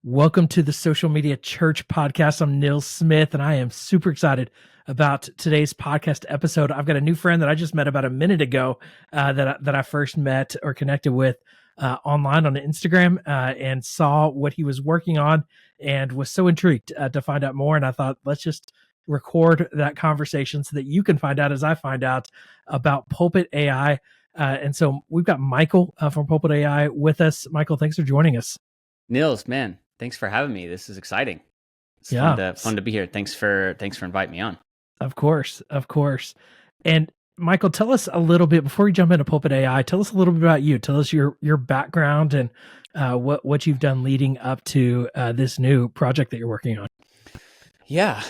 Welcome to the Social Media Church podcast. I'm Neil Smith, and I am super excited about today's podcast episode. I've got a new friend that I just met about a minute ago that I first met or connected with online on Instagram and saw what he was working on and was so intrigued to find out more. And I thought, let's just record that conversation so that you can find out as I find out about Pulpit AI. And so we've got Michael from Pulpit AI with us. Michael, thanks for joining us. Nils, man, thanks for having me. This is exciting. It's fun to be here. Thanks for inviting me on. Of course. And Michael, tell us a little bit before we jump into Pulpit AI. Tell us a little bit about you. Tell us your background and what you've done leading up to this new project that you're working on. Yeah,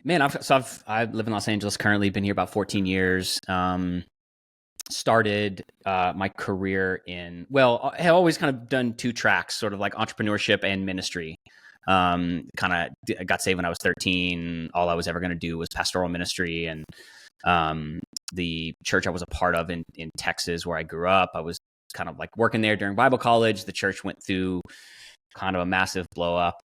man. I live in Los Angeles currently. Been here about 14 years. Started my career I have always kind of done two tracks, sort of like entrepreneurship and ministry. Kind of got saved when I was 13. All I was ever going to do was pastoral ministry. And the church I was a part of in Texas, where I grew up, I was kind of like working there during Bible college. The church went through kind of a massive blow up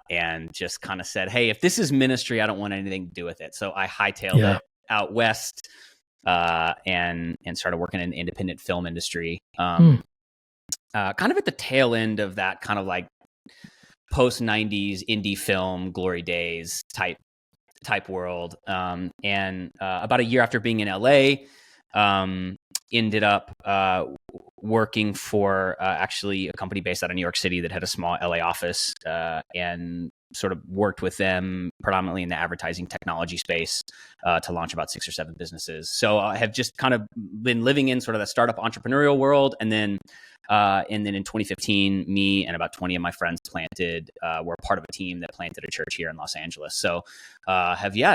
and just kind of said, hey, if this is ministry, I don't want anything to do with it. So I hightailed it out west. And started working in the independent film industry, kind of at the tail end of that kind of like post 90s indie film glory days type world. And about a year after being in LA, ended up working for actually a company based out of New York City that had a small LA office, and sort of worked with them predominantly in the advertising technology space to launch about 6 or 7 businesses. So I have just kind of been living in sort of the startup entrepreneurial world. And then in 2015, me and about 20 of my friends were part of a team that planted a church here in Los Angeles. So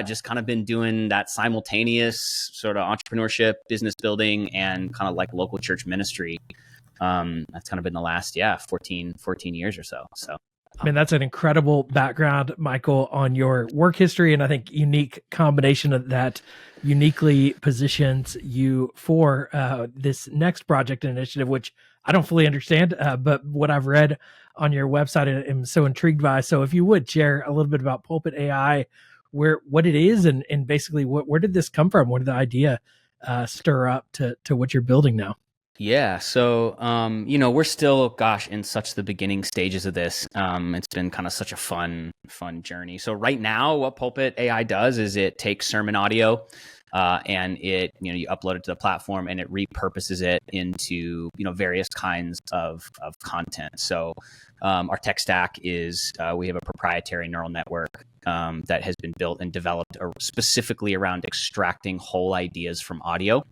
just kind of been doing that simultaneous sort of entrepreneurship, business building, and kind of like local church ministry. That's kind of been the last, 14 years or so. So. I mean, that's an incredible background, Michael, on your work history. And I think unique combination of that uniquely positions you for this next project and initiative, which I don't fully understand, but what I've read on your website, I'm so intrigued by. So if you would share a little bit about Pulpit AI, what it is, and basically where did this come from? Where did the idea stir up to what you're building now? Yeah. So, we're still, in such the beginning stages of this. It's been kind of such a fun journey. So right now what Pulpit AI does is it takes sermon audio, and you upload it to the platform and it repurposes it into, various kinds of content. So, our tech stack is, we have a proprietary neural network, that has been built and developed specifically around extracting whole ideas from audio.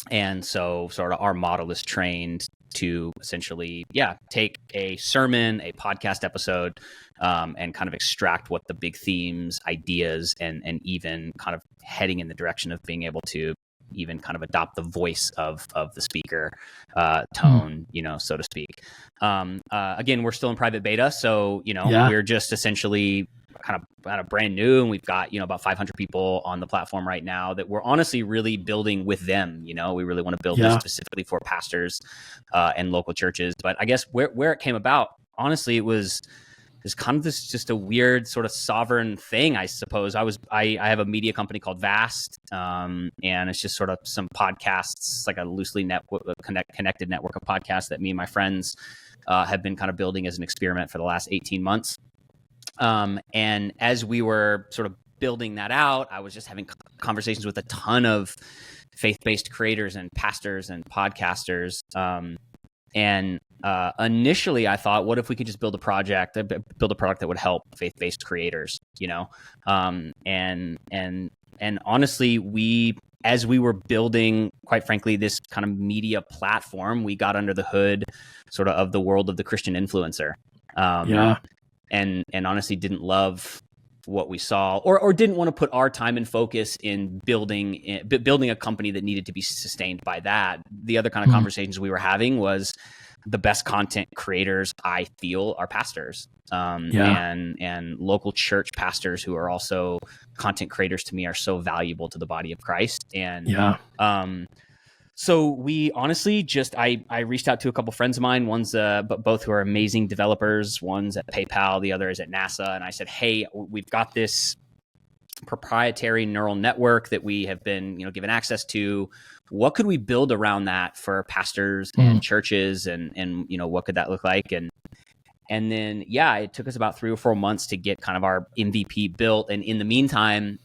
And so sort of our model is trained to essentially, take a sermon, a podcast episode, and kind of extract what the big themes, ideas, and even kind of heading in the direction of being able to even kind of adopt the voice of the speaker, tone, so to speak. Again, we're still in private beta. So, we're just essentially kind of brand new, and we've got about 500 people on the platform right now that we're honestly really building with them. We really want to build this specifically for pastors and local churches. But I guess where it came about, honestly, it was kind of this just a weird sort of sovereign thing, I suppose. I have a media company called Vast, and it's just sort of some podcasts, like a loosely connected network of podcasts that me and my friends have been kind of building as an experiment for the last 18 months. And as we were sort of building that out, I was just having conversations with a ton of faith-based creators and pastors and podcasters. And initially I thought, what if we could just build a product that would help faith-based creators, and honestly, as we were building, quite frankly, this kind of media platform, we got under the hood sort of the world of the Christian influencer. And honestly didn't love what we saw, or didn't want to put our time and focus in building a company that needed to be sustained by that. The other kind of conversations we were having was the best content creators, I feel, are pastors, and local church pastors who are also content creators to me are so valuable to the body of Christ. And So we honestly just I reached out to a couple friends of mine. One's but both who are amazing developers. One's at PayPal, the other is at NASA. And I said, hey, we've got this proprietary neural network that we have been given access to. What could we build around that for pastors and churches, and what could that look like? And then, it took us about 3 or 4 months to get kind of our MVP built. And in the meantime,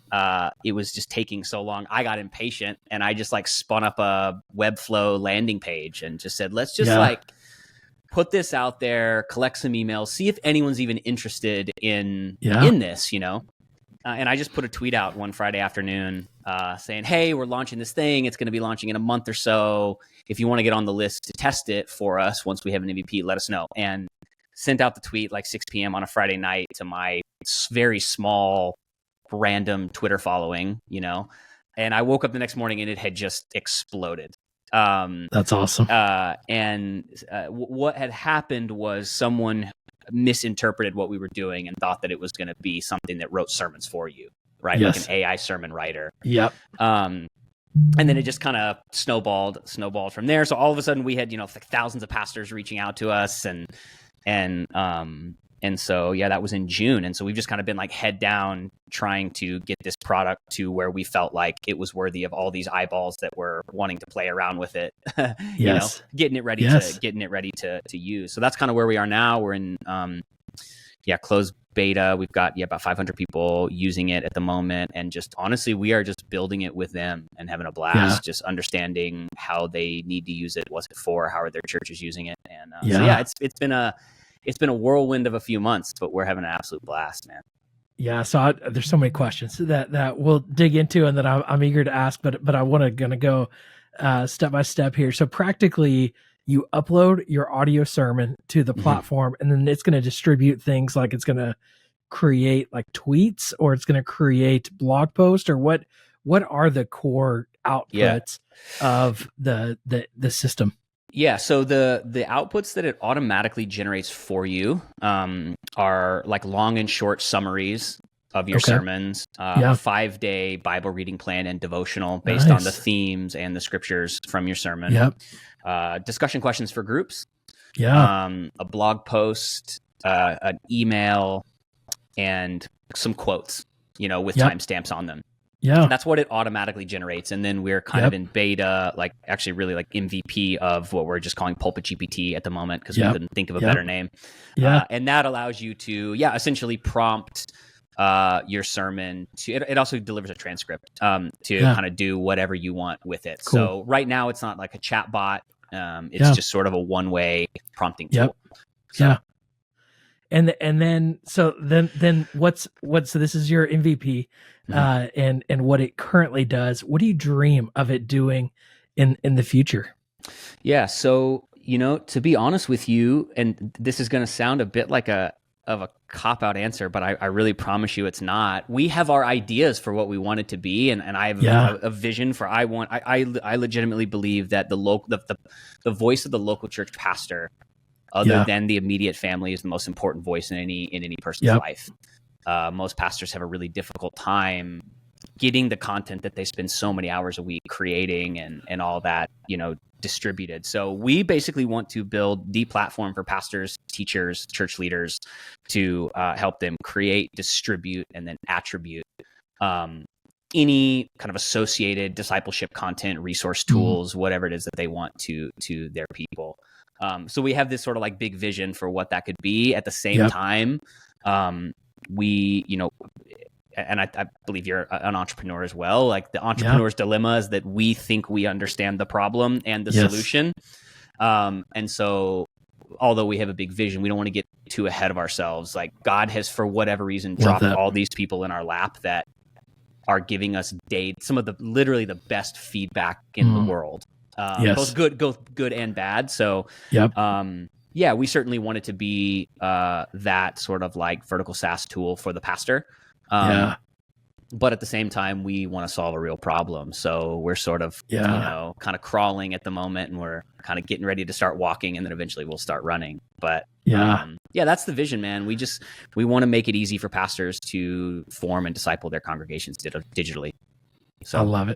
it was just taking so long. I got impatient and I just spun up a Webflow landing page and just said, let's just put this out there, collect some emails, see if anyone's even interested in this, and I just put a tweet out one Friday afternoon saying, hey, we're launching this thing. It's going to be launching in a month or so. If you want to get on the list to test it for us once we have an MVP, let us know. And sent out the tweet 6 p.m. on a Friday night to my very small, random Twitter following, and I woke up the next morning and it had just exploded. That's awesome. What had happened was someone misinterpreted what we were doing and thought that it was going to be something that wrote sermons for you, right? Yes. Like an AI sermon writer. Yep. And then it just kind of snowballed from there. So all of a sudden we had, thousands of pastors reaching out to us, and so, that was in June. And so we've just kind of been head down trying to get this product to where we felt like it was worthy of all these eyeballs that were wanting to play around with it, getting it ready to use. So that's kind of where we are now. We're in, closed beta. We've got about 500 people using it at the moment. And just honestly, we are just building it with them and having a blast, just understanding how they need to use it. What's it for? How are their churches using it? And it's been a whirlwind of a few months, but we're having an absolute blast, man. Yeah. So there's so many questions that we'll dig into and that I'm eager to ask, but I want to go step by step here. So practically you upload your audio sermon to the platform, and then it's going to distribute things like it's going to create tweets, or it's going to create blog posts, or what are the core outputs of the system? Yeah, so the outputs that it automatically generates for you are long and short summaries of your sermons, 5-day Bible reading plan and devotional based on the themes and the scriptures from your sermon. Discussion questions for groups. A blog post, an email, and some quotes, with timestamps on them. That's what it automatically generates. And then we're kind of in beta, actually really MVP of what we're just calling Pulpit GPT at the moment, because we couldn't think of a better name. And that allows you to, essentially prompt your sermon to, it also delivers a transcript to kind of do whatever you want with it. Cool. So right now it's not like a chat bot. It's just sort of a one-way prompting tool. And then what's so this is your MVP, and what it currently does. What do you dream of it doing in the future? Yeah. So, to be honest with you, and this is going to sound a bit like of a cop-out answer, but I really promise you it's not. We have our ideas for what we want it to be, and I have a vision for I legitimately believe that the voice of the local church pastor, other than the immediate family, is the most important voice in any person's life. Most pastors have a really difficult time getting the content that they spend so many hours a week creating and all that, distributed. So we basically want to build the platform for pastors, teachers, church leaders to help them create, distribute, and then attribute any kind of associated discipleship content, resource tools, whatever it is that they want to their people. So we have this sort of big vision for what that could be. At the same time, we, and I believe you're an entrepreneur as well. The entrepreneur's dilemma is that we think we understand the problem and the solution. And so although we have a big vision, we don't want to get too ahead of ourselves. God has, for whatever reason, dropped all these people in our lap that are giving us some of literally the best feedback in the world. Both good and bad. So, we certainly want it to be that sort of vertical SaaS tool for the pastor. But at the same time, we want to solve a real problem. So we're sort of, kind of crawling at the moment, and we're kind of getting ready to start walking, and then eventually we'll start running. But that's the vision, man. We want to make it easy for pastors to form and disciple their congregations digitally. So I love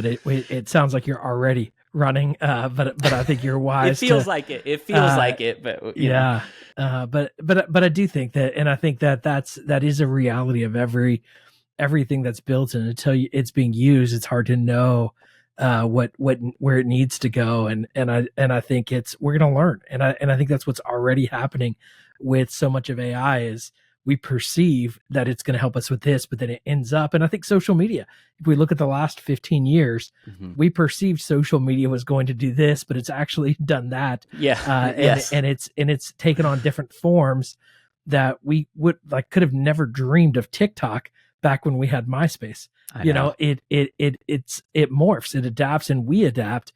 it. It sounds like you're already running. But I think you're It wise feels to, like it. It feels uh, like it, but yeah. But I do think that, and I think that that is a reality of everything that's built, and until it's being used, it's hard to know what where it needs to go. And I think we're going to learn, and I think that's what's already happening with so much of AI is we perceive that it's going to help us with this, but then it ends up. And I think social media, if we look at the last 15 years, Mhm. we perceived social media was going to do this, but it's actually done that. Yeah. And Yes. it's taken on different forms that we would could have never dreamed of. TikTok back when we had MySpace. I know. It morphs, it adapts, and we adapt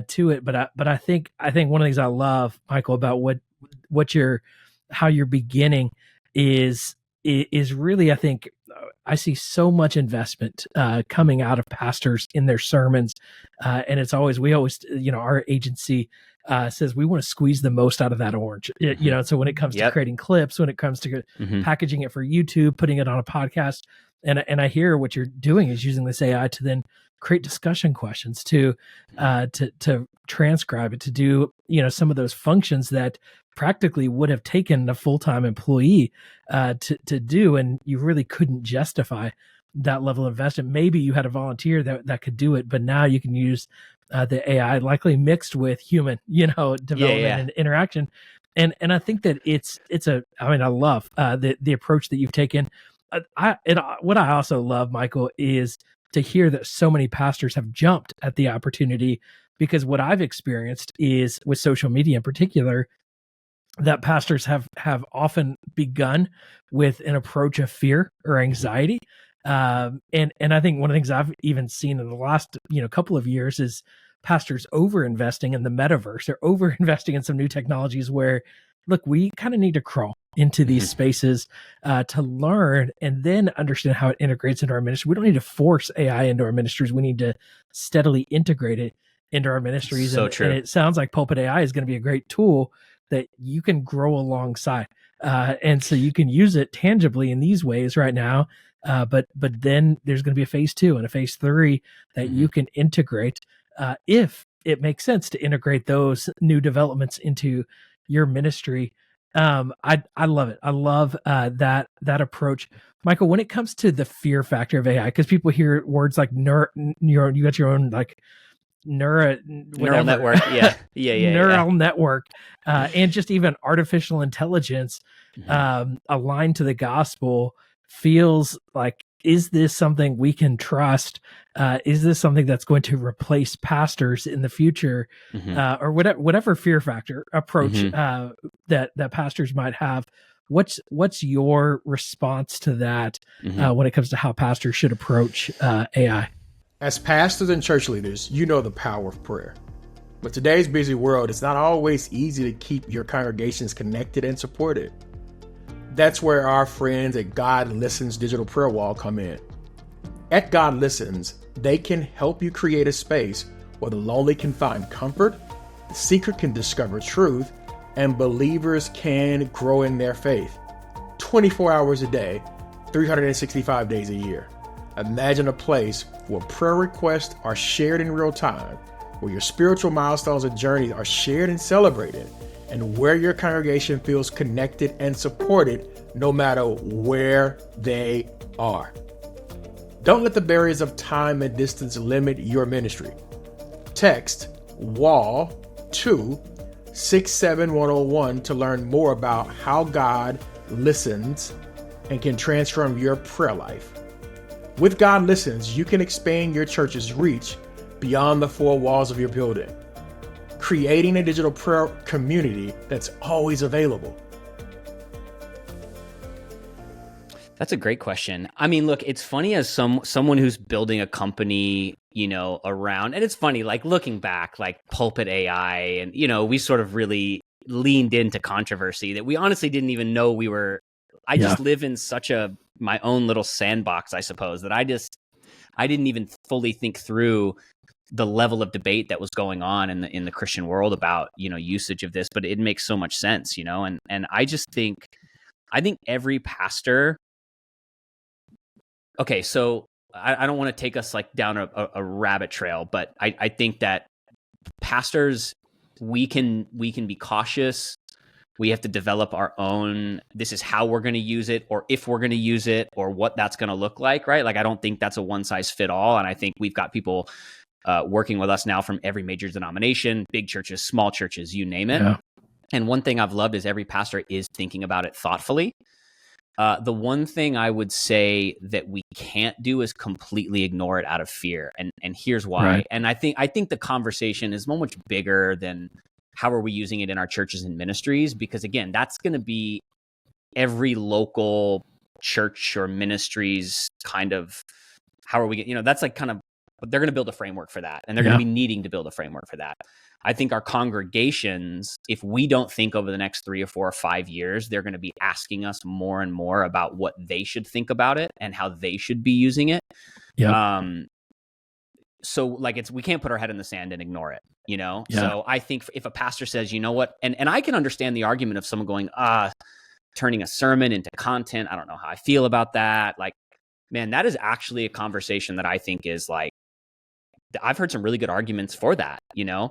to it. But I think one of the things I love, Michael, about what you're how you're beginning is really, I think, I see so much investment coming out of pastors in their sermons, and we always, our agency says we want to squeeze the most out of that orange. So when it comes to Yep. creating clips, when it comes to packaging it for YouTube, putting it on a podcast, and I hear what you're doing is using this AI to then create discussion questions, to transcribe it, to do some of those functions that practically would have taken a full-time employee to do, and you really couldn't justify that level of investment. Maybe you had a volunteer that could do it, but now you can use the AI likely mixed with human, development Yeah. and interaction. And I think that I love the approach that you've taken. What I also love, Michael, is to hear that so many pastors have jumped at the opportunity, because what I've experienced is with social media in particular, that pastors have often begun with an approach of fear or anxiety. And I think one of the things I've even seen in the last couple of years is pastors over investing in the metaverse, or over investing in some new technologies where, look, we kind of need to crawl into these spaces to learn and then understand how it integrates into our ministry. We don't need to force AI into our ministries. We need to steadily integrate it into our ministries. So And true. it sounds like Pulpit AI is going to be a great tool that you can grow alongside. And so you can use it tangibly in these ways right now. But then there's going to be a phase 2 and a phase 3 that you can integrate if it makes sense to integrate those new developments into your ministry. I love it. I love that approach, Michael. When it comes to the fear factor of AI, because people hear words like you got your own neural network. Yeah. neural network, and just even artificial intelligence aligned to the gospel, feels like, is this something we can trust? Is this something that's going to replace pastors in the future? Or whatever fear factor approach that pastors might have? What's your response to that when it comes to how pastors should approach AI? As pastors and church leaders, you know the power of prayer. But today's busy world, it's not always easy to keep your congregations connected and supported. That's where our friends at God Listens Digital Prayer Wall come in. At God Listens, they can help you create a space where the lonely can find comfort, the seeker can discover truth, and believers can grow in their faith. 24 hours a day, 365 days a year. Imagine a place where prayer requests are shared in real time, where your spiritual milestones and journeys are shared and celebrated, and where your congregation feels connected and supported no matter where they are. Don't let the barriers of time and distance limit your ministry. Text WALL to 67101 to learn more about how God listens and can transform your prayer life. With God Listens, you can expand your church's reach beyond the four walls of your building, creating a digital prayer community that's always available. That's a great question. I mean, look, it's funny as someone who's building a company, around, and it's funny, like looking back, like Pulpit AI, and, we sort of really leaned into controversy that we honestly didn't even know we were. I just live in such my own little sandbox, I suppose, that I didn't even fully think through the level of debate that was going on in the Christian world about, usage of this, but it makes so much sense, and I just think, every pastor. Okay, so I don't want to take us like down a rabbit trail, but I think that pastors, we can be cautious. We have to develop our own, this is how we're going to use it, or if we're going to use it, or what that's going to look like, right? Like, I don't think that's a one size fit all. And I think we've got people working with us now from every major denomination, big churches, small churches, you name it. Yeah. And one thing I've loved is every pastor is thinking about it thoughtfully. The one thing I would say that we can't do is completely ignore it out of fear. And here's why. Right. And I think the conversation is much bigger than how are we using it in our churches and ministries? Because again, that's going to be every local church or ministry's kind of, how are we, that's like kind of, they're going to build a framework for that. And they're going to be needing to build a framework for that. I think our congregations, if we don't think over the next 3 or 4 or 5 years, they're going to be asking us more and more about what they should think about it and how they should be using it. Yeah. So like we can't put our head in the sand and ignore it, Yeah. So I think if a pastor says, you know what, and I can understand the argument of someone going, turning a sermon into content. I don't know how I feel about that. Like, man, that is actually a conversation that I think is like, I've heard some really good arguments for that, Yeah.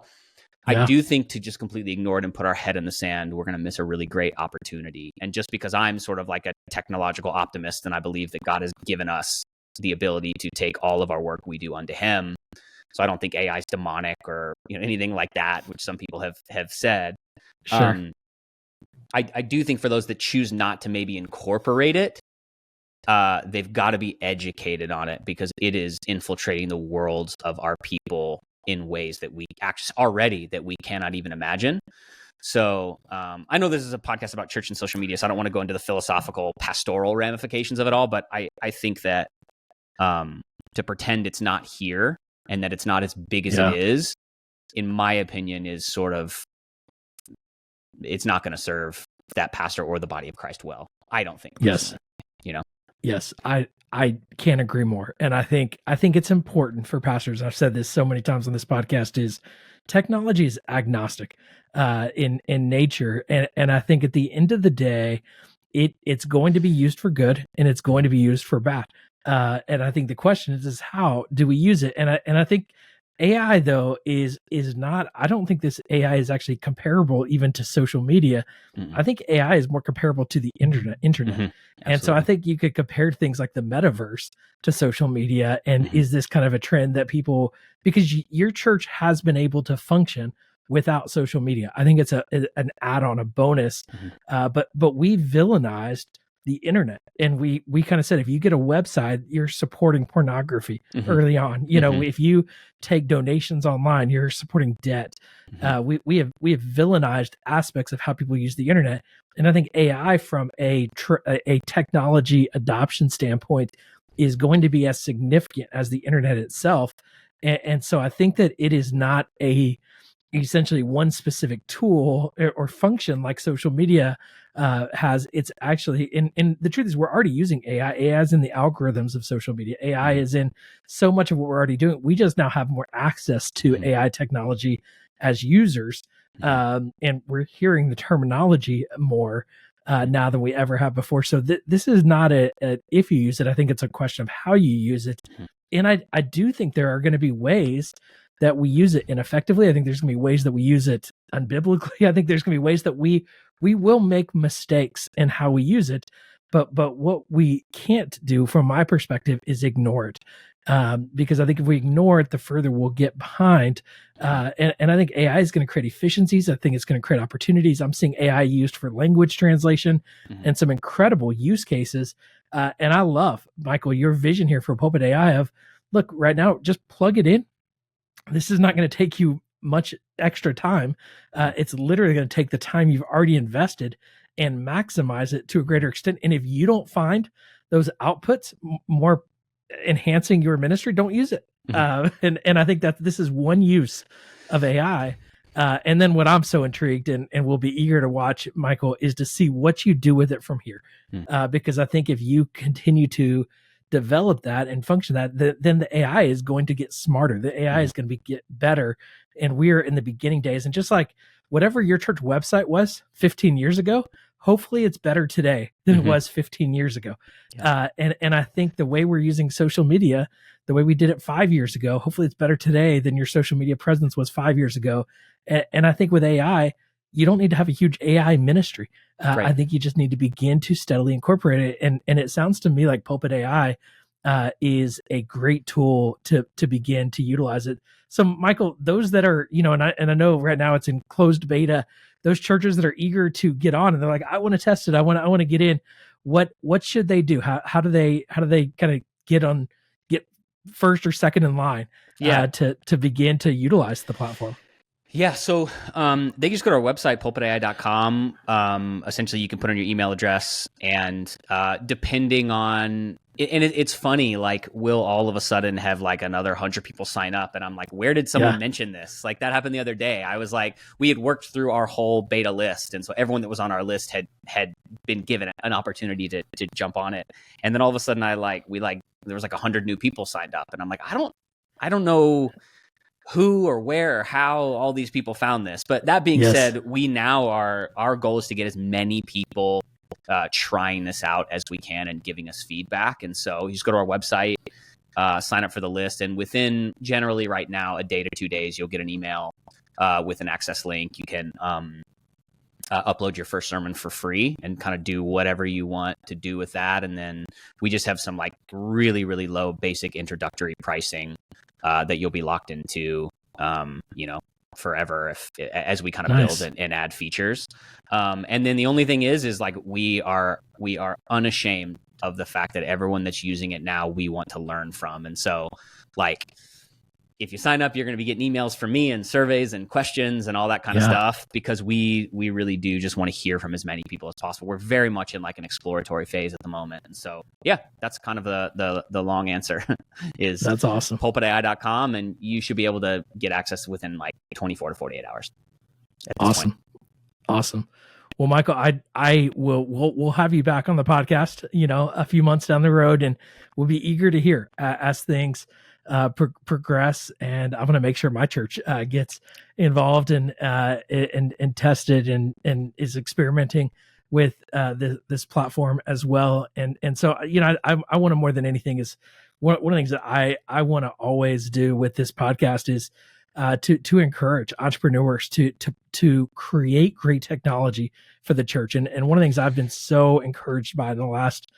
I do think to just completely ignore it and put our head in the sand, we're going to miss a really great opportunity. And just because I'm sort of like a technological optimist and I believe that God has given us the ability to take all of our work we do unto him. So I don't think AI is demonic or anything like that, which some people have said. Sure. I do think for those that choose not to maybe incorporate it, they've got to be educated on it because it is infiltrating the worlds of our people in ways that we actually that we cannot even imagine. So I know this is a podcast about church and social media, so I don't want to go into the philosophical pastoral ramifications of it all, but I think that to pretend it's not here and that it's not as big as it is, in my opinion, is sort of, it's not going to serve that pastor or the body of Christ well. I don't think. Yes. Yes, I can't agree more. And I think it's important for pastors. I've said this so many times on this podcast, is technology is agnostic in nature. And I think at the end of the day, it's going to be used for good and it's going to be used for bad. And I think the question is how do we use it? And I think AI though is not, I don't think this AI is actually comparable even to social media. Mm-hmm. I think AI is more comparable to the internet. Mm-hmm. And so I think you could compare things like the metaverse to social media. And is this kind of a trend that people, because your church has been able to function without social media. I think it's an add-on, a bonus. Mm-hmm. But we villainized the internet. And we kind of said, if you get a website, you're supporting pornography early on. If you take donations online, you're supporting debt. We have villainized aspects of how people use the internet. And I think AI from a technology adoption standpoint is going to be as significant as the internet itself. And so I think that it is not essentially one specific tool or function like social media has. It's actually, and the truth is we're already using AI. AI is in the algorithms of social media. AI is in so much of what we're already doing. We just now have more access to AI technology as users. And we're hearing the terminology more now than we ever have before. So this is not a if you use it. I think it's a question of how you use it. And I do think there are going to be ways that we use it ineffectively. I think there's going to be ways that we use it unbiblically. I think there's going to be ways that we will make mistakes in how we use it. But what we can't do, from my perspective, is ignore it. Because I think if we ignore it, the further we'll get behind. And I think AI is going to create efficiencies. I think it's going to create opportunities. I'm seeing AI used for language translation and some incredible use cases. And I love, Michael, your vision here for Pulpit AI of, look, right now, just plug it in. This is not going to take you much extra time. It's literally going to take the time you've already invested and maximize it to a greater extent. And if you don't find those outputs more enhancing your ministry, don't use it. And I think that this is one use of AI. And then what I'm so intrigued and will be eager to watch, Michael, is to see what you do with it from here. Because I think if you continue to develop that and function that, then the AI is going to get smarter. The AI is going to get better. And we're in the beginning days. And just like whatever your church website was 15 years ago, hopefully it's better today than it Mhm. was 15 years ago. Yeah. And I think the way we're using social media, the way we did it 5 years ago, hopefully it's better today than your social media presence was 5 years ago. And I think with AI, you don't need to have a huge AI ministry. I Right. think you just need to begin to steadily incorporate it. And it sounds to me like Pulpit AI is a great tool to begin to utilize it. So, Michael, those that are, and I know right now it's in closed beta. Those churches that are eager to get on and they're like, I want to test it. I want to get in. What should they do? How do they kind of get first or second in line Yeah. to begin to utilize the platform? Yeah, so they just go to our website, pulpitai.com. Essentially, you can put in your email address, and depending on, and it's funny, like, we'll all of a sudden have like another 100 people sign up, and I'm like, where did someone mention this? Like, that happened the other day. I was like, we had worked through our whole beta list, and so everyone that was on our list had been given an opportunity to jump on it, and then all of a sudden, there was like 100 new people signed up, and I'm like, I don't know who or where or how all these people found this. But that being said, we now our goal is to get as many people trying this out as we can and giving us feedback. And so you just go to our website, sign up for the list, and within generally right now a day to 2 days, you'll get an email with an access link. You can upload your first sermon for free and kind of do whatever you want to do with that. And then we just have some like really, really low basic introductory pricing that you'll be locked into, forever as we kind of build and add features. And then the only thing is like we are unashamed of the fact that everyone that's using it now, we want to learn from. And so, like, if you sign up, you're going to be getting emails from me and surveys and questions and all that kind of stuff, because we really do just want to hear from as many people as possible. We're very much in like an exploratory phase at the moment. And so, yeah, that's kind of the long answer is that's awesome. pulpitai.com, and you should be able to get access within like 24 to 48 hours. Awesome. Awesome. Well, Michael, we'll have you back on the podcast, a few months down the road, and we'll be eager to hear as things progress. And I'm going to make sure my church gets involved and tested and is experimenting with this platform as well. And so, I want to, more than anything, is one of the things that I want to always do with this podcast is to encourage entrepreneurs to create great technology for the church. And one of the things I've been so encouraged by in the last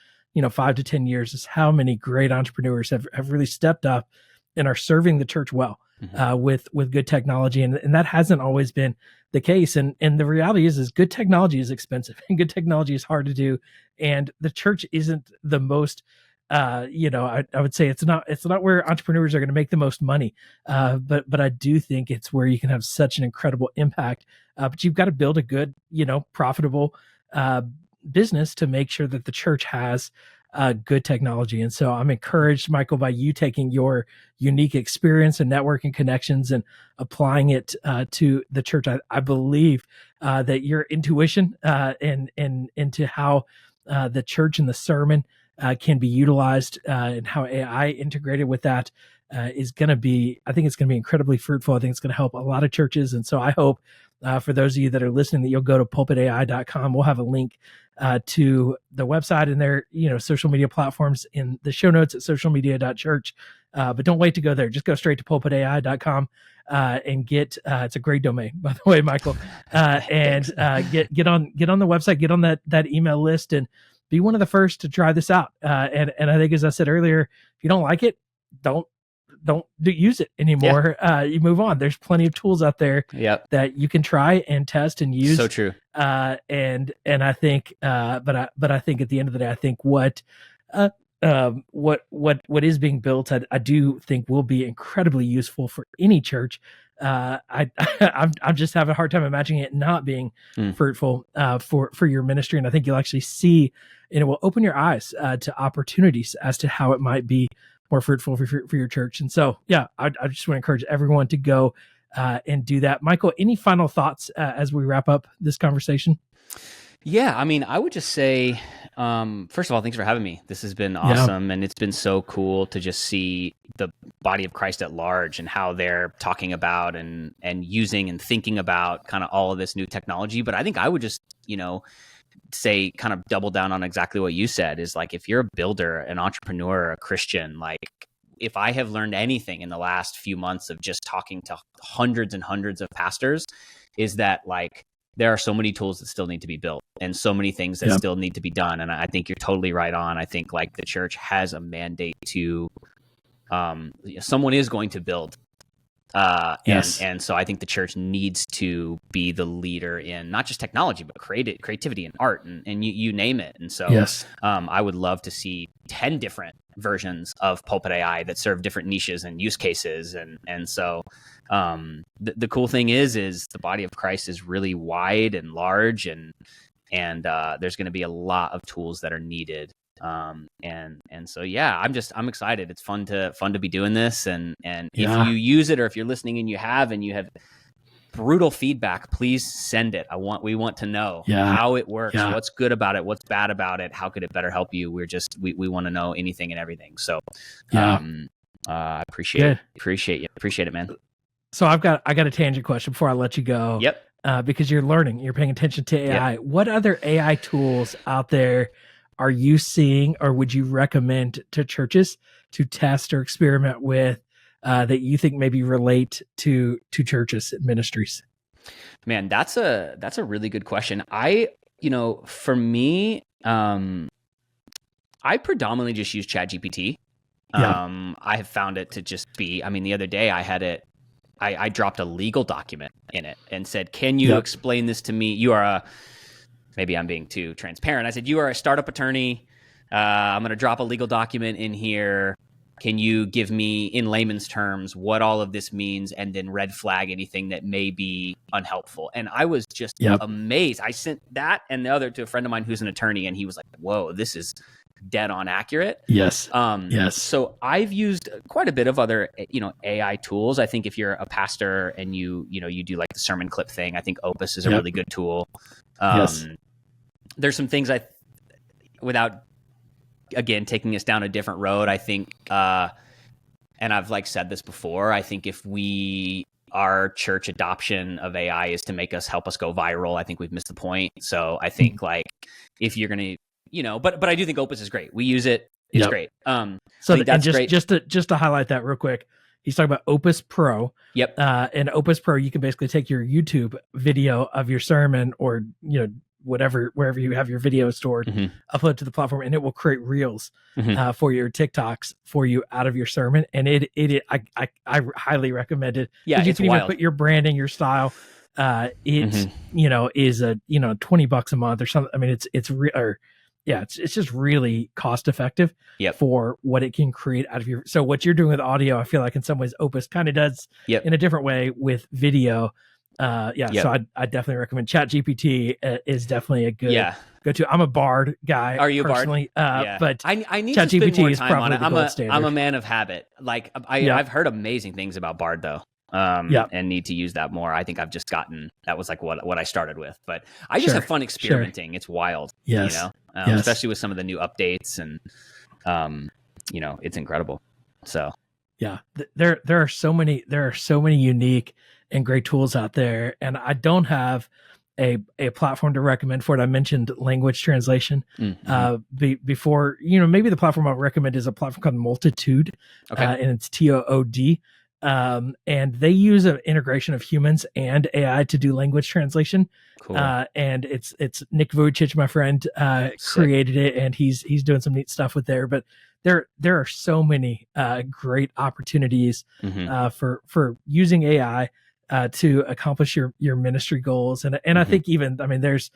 5 to 10 years is how many great entrepreneurs have really stepped up and are serving the church well with good technology. And that hasn't always been the case. And the reality is good technology is expensive and good technology is hard to do. And the church isn't the most, I would say it's not where entrepreneurs are going to make the most money. But I do think it's where you can have such an incredible impact. But you've got to build a good, profitable business to make sure that the church has good technology. And so I'm encouraged, Michael, by you taking your unique experience and networking connections and applying it to the church. I believe that your intuition and into how the church and the sermon can be utilized and how AI integrated with that is going to be, I think it's going to be incredibly fruitful. I think it's going to help a lot of churches. And so I hope for those of you that are listening that you'll go to pulpitai.com. We'll have a link to the website and their, social media platforms in the show notes at socialmedia.church. But don't wait to go there. Just go straight to pulpitai.com and get, it's a great domain, by the way, Michael, and get on the website, get on that email list and be one of the first to try this out. And I think, as I said earlier, if you don't like it, don't use it anymore. You move on. There's plenty of tools out there that you can try and test and use. So true. And I think, but I think at the end of the day, I think what is being built, I do think will be incredibly useful for any church. I'm just having a hard time imagining it not being fruitful for your ministry. And I think you'll actually see, and it will open your eyes to opportunities as to how it might be more fruitful for your church. And so, I just want to encourage everyone to go and do that. Michael, any final thoughts as we wrap up this conversation? Yeah, I mean, I would just say, first of all, thanks for having me. This has been awesome. And it's been so cool to just see the body of Christ at large and how they're talking about and using and thinking about kind of all of this new technology. But I think I would just, say, kind of double down on exactly what you said, is like, if you're a builder, an entrepreneur, a Christian, like, if I have learned anything in the last few months of just talking to hundreds and hundreds of pastors, is that like, there are so many tools that still need to be built and so many things that still need to be done. And I think you're totally right on. I think like the church has a mandate to, someone is going to build. And so I think the church needs to be the leader in not just technology, but creativity and art and you name it. And so I would love to see 10 different versions of Pulpit AI that serve different niches and use cases. And so the cool thing is the body of Christ is really wide and large, and there's going to be a lot of tools that are needed. And so, yeah, I'm excited. It's fun to be doing this. And if you use it, or if you're listening and you have brutal feedback, please send it. We want to know how it works, what's good about it, what's bad about it, how could it better help you? We want to know anything and everything. So, I appreciate it, man. So I got a tangent question before I let you go. Yep. Because you're learning, you're paying attention to AI. Yep. What other AI tools out there are you seeing, or would you recommend to churches to test or experiment with that you think maybe relate to churches and ministries? Man, that's a really good question. For me, I predominantly just use ChatGPT. I have found it to just be, the other day I dropped a legal document in it and said, can you explain this to me? Maybe I'm being too transparent. I said, you are a startup attorney. I'm going to drop a legal document in here. Can you give me, in layman's terms, what all of this means, and then red flag anything that may be unhelpful? And I was just amazed. I sent that and the other to a friend of mine who's an attorney, and he was like, whoa, this is dead on accurate. Yes. So I've used quite a bit of other, AI tools. I think if you're a pastor and you do like the sermon clip thing, I think Opus is a really good tool. There's some things without, again, taking us down a different road, I think, and I've said this before, I think if our church adoption of AI is to help us go viral, I think we've missed the point. So I think if you're going to, but I do think Opus is great. We use it. It's great. So that's great. Just to highlight that real quick, he's talking about Opus Pro. Yep. And Opus Pro, you can basically take your YouTube video of your sermon, or, wherever you have your video stored, upload to the platform, and it will create reels for your TikToks for you out of your sermon. And I highly recommend it. Yeah, you can even put your branding, your style. Is $20 a month or something. It's just really cost effective for what it can create out of your. So what you're doing with audio, I feel like in some ways Opus kind of does in a different way with video. So I definitely recommend ChatGPT. Is definitely a good go-to. I'm a Bard guy. Are you personally? Bard? But I need to spend more time on it. I'm a man of habit. I've heard amazing things about Bard though. And need to use that more. I think I've just gotten, that was what I started with, but I just have fun experimenting. It's wild, especially with some of the new updates, and it's incredible. So there are so many unique and great tools out there, and I don't have a platform to recommend for it. I mentioned language translation before. Maybe the platform I recommend is a platform called Multitude, and it's TOOD. And they use an integration of humans and AI to do language translation. Cool. And it's Nick Vujicic, my friend, created it, and he's doing some neat stuff with there. But there are so many great opportunities for using AI to accomplish your ministry goals. And I think there's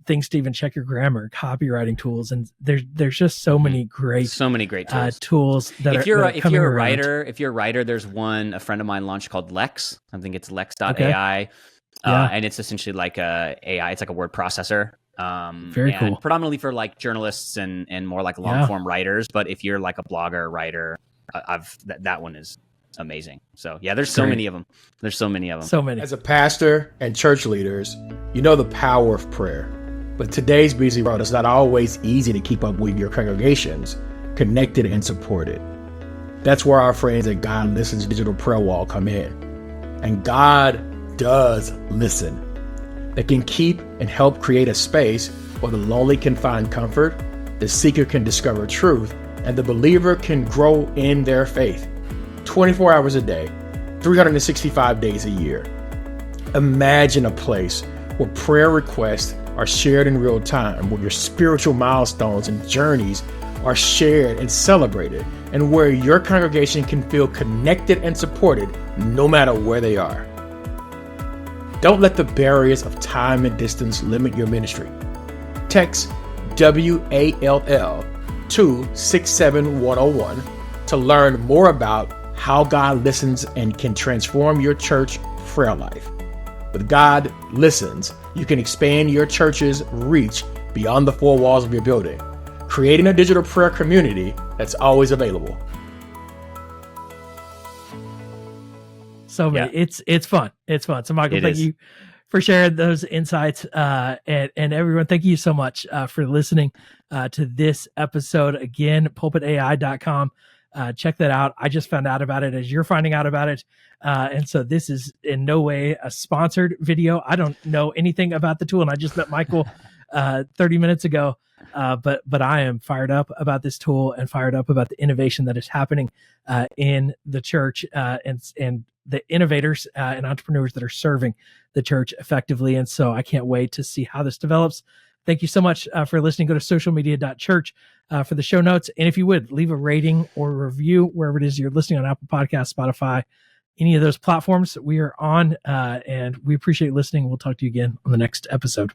things to even check your grammar, copywriting tools, and there's just so many great tools that if you're a writer, there's one a friend of mine launched called Lex. I think it's Lex.ai. And it's essentially like a AI. It's like a word processor. Very cool. Predominantly for journalists and more long form writers. But if you're like a blogger, writer, that one is amazing. So there's so many of them. So many. As a pastor and church leaders, the power of prayer. But today's busy world, it's not always easy to keep up with your congregations, connected and supported. That's where our friends at God Listens Digital Prayer Wall come in. And God does listen. That can keep and help create a space where the lonely can find comfort, the seeker can discover truth, and the believer can grow in their faith. 24 hours a day, 365 days a year. Imagine a place where prayer requests are shared in real time, where your spiritual milestones and journeys are shared and celebrated, and where your congregation can feel connected and supported no matter where they are. Don't let the barriers of time and distance limit your ministry. Text WALL to 67101 to learn more about how God listens and can transform your church prayer life. With God Listens, you can expand your church's reach beyond the four walls of your building, creating a digital prayer community that's always available. So many. It's fun. It's fun. So Michael, thank you for sharing those insights. And everyone, thank you so much for listening to this episode. Again, pulpitai.com. Check that out. I just found out about it as you're finding out about it. And so this is in no way a sponsored video. I don't know anything about the tool, and I just met Michael 30 minutes ago. But I am fired up about this tool and fired up about the innovation that is happening in the church and the innovators and entrepreneurs that are serving the church effectively. And so I can't wait to see how this develops. Thank you so much for listening. Go to socialmedia.church for the show notes. And if you would, leave a rating or review wherever it is you're listening on Apple Podcasts, Spotify, any of those platforms we are on. And we appreciate listening. We'll talk to you again on the next episode.